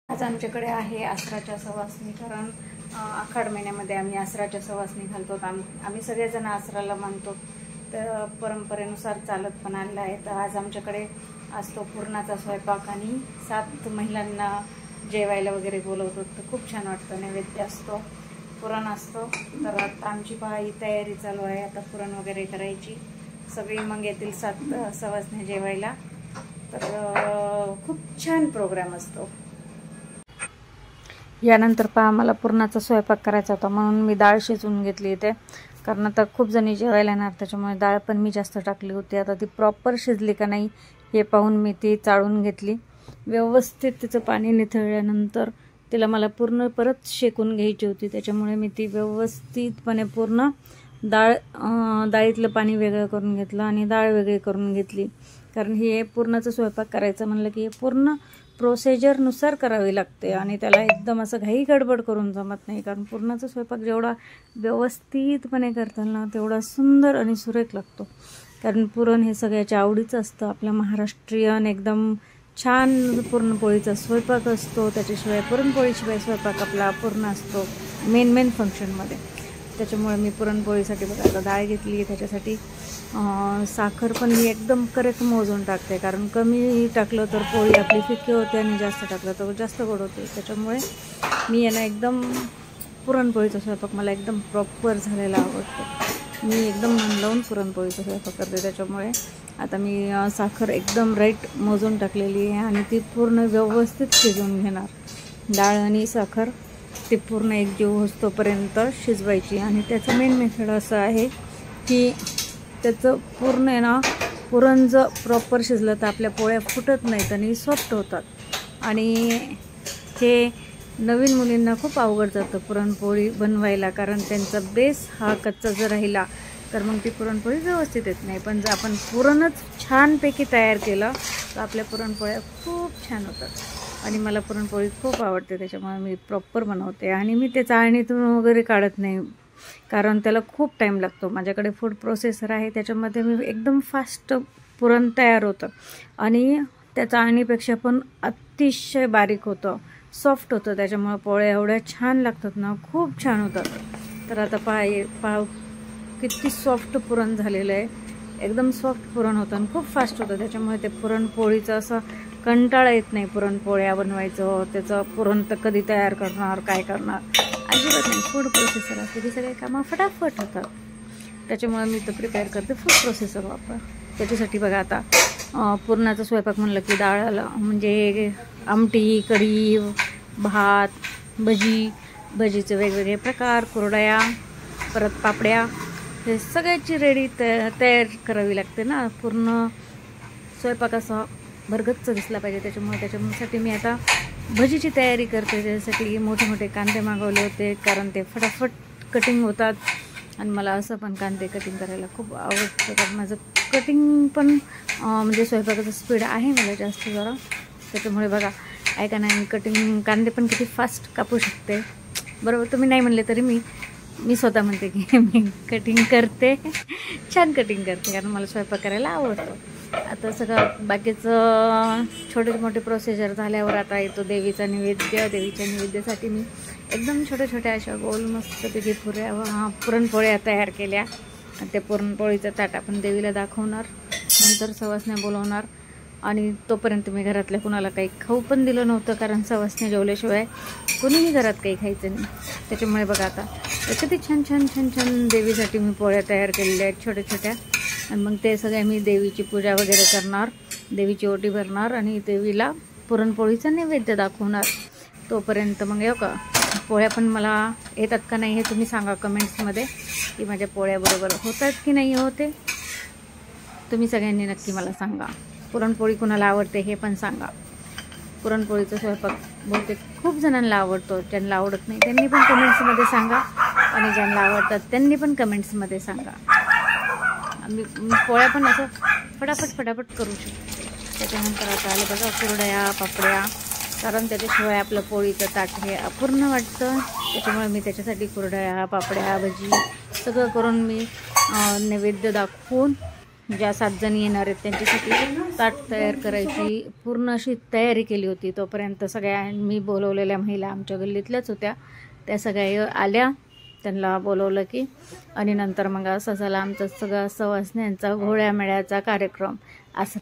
आज आमच्याकडे आहे आसराच्या सवासणी, कारण आखाड महिन्यामध्ये आम्ही आसराच्या सवासणी घालतो. आम्ही सगळेजण आसराला मानतो, तर परंपरेनुसार चालत पण आलेला आहे. तर आज आमच्याकडे असतो पुरणाचा स्वयंपाक आणि 7 महिलांना जेवायला वगैरे बोलवतो. तर खूप छान वाटतं. नैवेद्य असतो, पुरण असतो. तर आता आमची ही तयारी चालू आहे. आता पुरण वगैरे करायची. सगळी मग येतील 7 सवासण्या जेवायला. तर खूप छान प्रोग्राम असतो. यानंतर मला पुरणाचा स्वयंपाक करायचा होता, म्हणून मी डाळ शिजवून घेतली इथे. कारण आता खूप जणी जेवायला येणार, त्याच्यामुळे डाळ पण मी जास्त टाकली होती. आता ती प्रॉपर शिजली का नाही हे पाहून मी ती चाळून घेतली. व्यवस्थित तिचं पाणी निथळल्यानंतर तिला मला पूर्ण परत शेकून घ्यायची होती. त्याच्यामुळे मी ती व्यवस्थितपणे पूर्ण डाळीतलं पाणी वेगळं करून घेतलं आणि डाळ वेगळी करून घेतली. कारण हे पुरणाचा स्वयंपाक करायचं म्हणलं की हे पूर्ण प्रोसिजरनुसार करावी लागते आणि त्याला एकदम असं घाई गडबड करून जमत नाही. कारण पुरणाचा स्वयंपाक जेवढा व्यवस्थितपणे करताना तेवढा सुंदर आणि सुरेख लागतो. कारण पुरण हे सगळ्याच्या आवडीचं असतं. आपल्या महाराष्ट्रीयन एकदम छान पुरणपोळीचा स्वयंपाक असतो. त्याच्याशिवाय पुरणपोळीशिवाय स्वयंपाक आपला अपूर्ण असतो मेन फंक्शनमध्ये. त्याच्यामुळे मी पुरणपोळीसाठी बघा आता डाळ घेतली. त्याच्यासाठी साखर पण मी एकदम करेक्ट मोजून टाकते, कारण कमी टाकलं तर पोळी आपली फिक्की होते आणि जास्त टाकलं तर जास्त गोड होते. त्याच्यामुळे मी याला एकदम पुरणपोळीचा स्वयंपाक मला एकदम प्रॉपर झालेला आवडतो. मी एकदम मन लावून पुरणपोळीचा स्वयंपाक करते. त्याच्यामुळे आता मी साखर एकदम राईट मोजून टाकलेली आहे आणि ती पूर्ण व्यवस्थित शिजवून घेणार. डाळ आणि साखर ती पूर्ण एकजीव होतोपर्यंत शिजवायची. आणि त्याचं मेन मेथड असं आहे की त्याचं पूर्ण आहे ना, पुरण जर प्रॉपर शिजलं तर आपल्या पोळ्या फुटत नाहीत आणि सॉफ्ट होतात. आणि हे नवीन मुलींना खूप अवघड जातं पुरणपोळी बनवायला, कारण त्यांचा बेस हा कच्चा जर राहिला तर मग ती पुरणपोळी व्यवस्थित येत नाही. पण जर आपण पुरणच छानपैकी तयार केलं तर आपल्या पुरणपोळ्या खूप छान होतात. आणि मला पुरणपोळी खूप आवडते, त्याच्यामुळे मी प्रॉपर बनवते. आणि मी ते चाळणीतून वगैरे काढत नाही, कारण त्याला खूप टाईम लागतो. माझ्याकडे फूड प्रोसेसर आहे, त्याच्यामध्ये मी एकदम फास्ट पुरण तयार होतं आणि त्या चाळणीपेक्षा पण अतिशय बारीक होतं, सॉफ्ट होतं. त्याच्यामुळे पोळ्या एवढ्या छान लागतात ना, खूप छान होतात. तर आता पाव किती सॉफ्ट पुरण झालेलं आहे. एकदम सॉफ्ट पुरण होतं आणि खूप फास्ट होतं. त्याच्यामुळे ते पुरणपोळीचं असं कंटाळा येत नाही पुरणपोळ्या बनवायचं. त्याचं पुरण तर कधी तयार करणार, काय करणार, अजिबात नाही. फूड प्रोसेसर असते की सगळे कामं फटाफट होतात. त्याच्यामुळे मी तर प्रिपेअर करते फूड प्रोसेसर वापर. त्याच्यासाठी बघा आता पुरणाचा स्वयंपाक म्हणलं की डाळाला म्हणजे आमटी, कढी, भात, भजीचे वेगवेगळे प्रकार, कुरडया, परत पापड्या, हे सगळ्याची रेडी तयार करावी लागते ना. पूर्ण स्वयंपाक असा भरगच्च दिसला पाहिजे. त्याच्यासाठी मी आता भजीची तयारी करते. त्यासाठी मोठे कांदे मागवले होते, कारण ते फटाफट कटिंग होतात. आणि मला असं पण कांदे कटिंग करायला खूप आवडतं, कारण माझं कटिंग पण म्हणजे स्वयंपाकाचं स्पीड आहे मला जास्त जरा. त्याच्यामुळे बघा ऐका ना, मी कांदे पण किती फास्ट कापू शकते. बरोबर, तुम्ही नाही म्हणले तरी मी स्वतः म्हणते की मी कटिंग करते, छान कटिंग करते, कारण मला स्वयंपाक करायला आवडतो. आता सगळं बाकीचं छोटे मोठे प्रोसिजर झाल्यावर आता येतो देवीचा नैवेद्य. देवीच्या नैवेद्यासाठी मी एकदम छोट्या अशा गोल मस्तपैकी पुरणपोळ्या तयार केल्या. ते पुरणपोळीचं ताट आपण देवीला दाखवणार, नंतर सवासण्या बोलवणार. आणि तोपर्यंत मी घरातल्या कुणाला काही खाऊ पण दिलं नव्हतं, कारण सवासण्या जेवल्याशिवाय कोणीही घरात काही खायचं नाही. त्याच्यामुळे बघा आता किती छान देवीसाठी मी पोळ्या तयार केलेल्या आहेत छोट्या. आणि मग ते सगळे मी देवीची पूजा वगैरे करणार, देवीची ओटी भरणार आणि देवीला पुरणपोळीचा नैवेद्य दाखवणार. तोपर्यंत मग येऊ का, पोळ्या पण मला येतात का नाही हे तुम्ही सांगा कमेंट्समध्ये, की माझ्या पोळ्या बरोबर होतात की नाही होते. तुम्ही सगळ्यांनी नक्की मला सांगा. पुरणपोळी कुणाला आवडते हे पण सांगा. पुरणपोळीचा स्वयंपाक बहुतेक खूप जणांना आवडतो. ज्यांना आवडत नाही त्यांनी पण कमेंट्समध्ये सांगा, आणि ज्यांना आवडतात त्यांनी पण कमेंट्समध्ये सांगा. मी पोळ्या पण असं फटाफट करू शकतो. त्याच्यानंतर आता आले बघा कुरड्या, पापड्या, कारण त्याच्याशिवाय आपलं पोळीचं ताट हे अपूर्ण वाटतं. त्याच्यामुळे मी त्याच्यासाठी कुरड्या, पापड्या, भजी सगळं करून मी नैवेद्य दाखवून ज्या 7 जणी येणार आहेत त्यांच्यासाठी ताट तयार करायची पूर्ण अशी तयारी केली होती. तोपर्यंत सगळ्या मी बोलवलेल्या महिला आमच्या गल्लीतल्याच होत्या, त्या सगळ्या आल्या. त्यांना बोलवलं की आणि नंतर मग असं झालं आमचं सगळं सवासण्यांचा घोळ्यामेळ्याचा कार्यक्रम. असं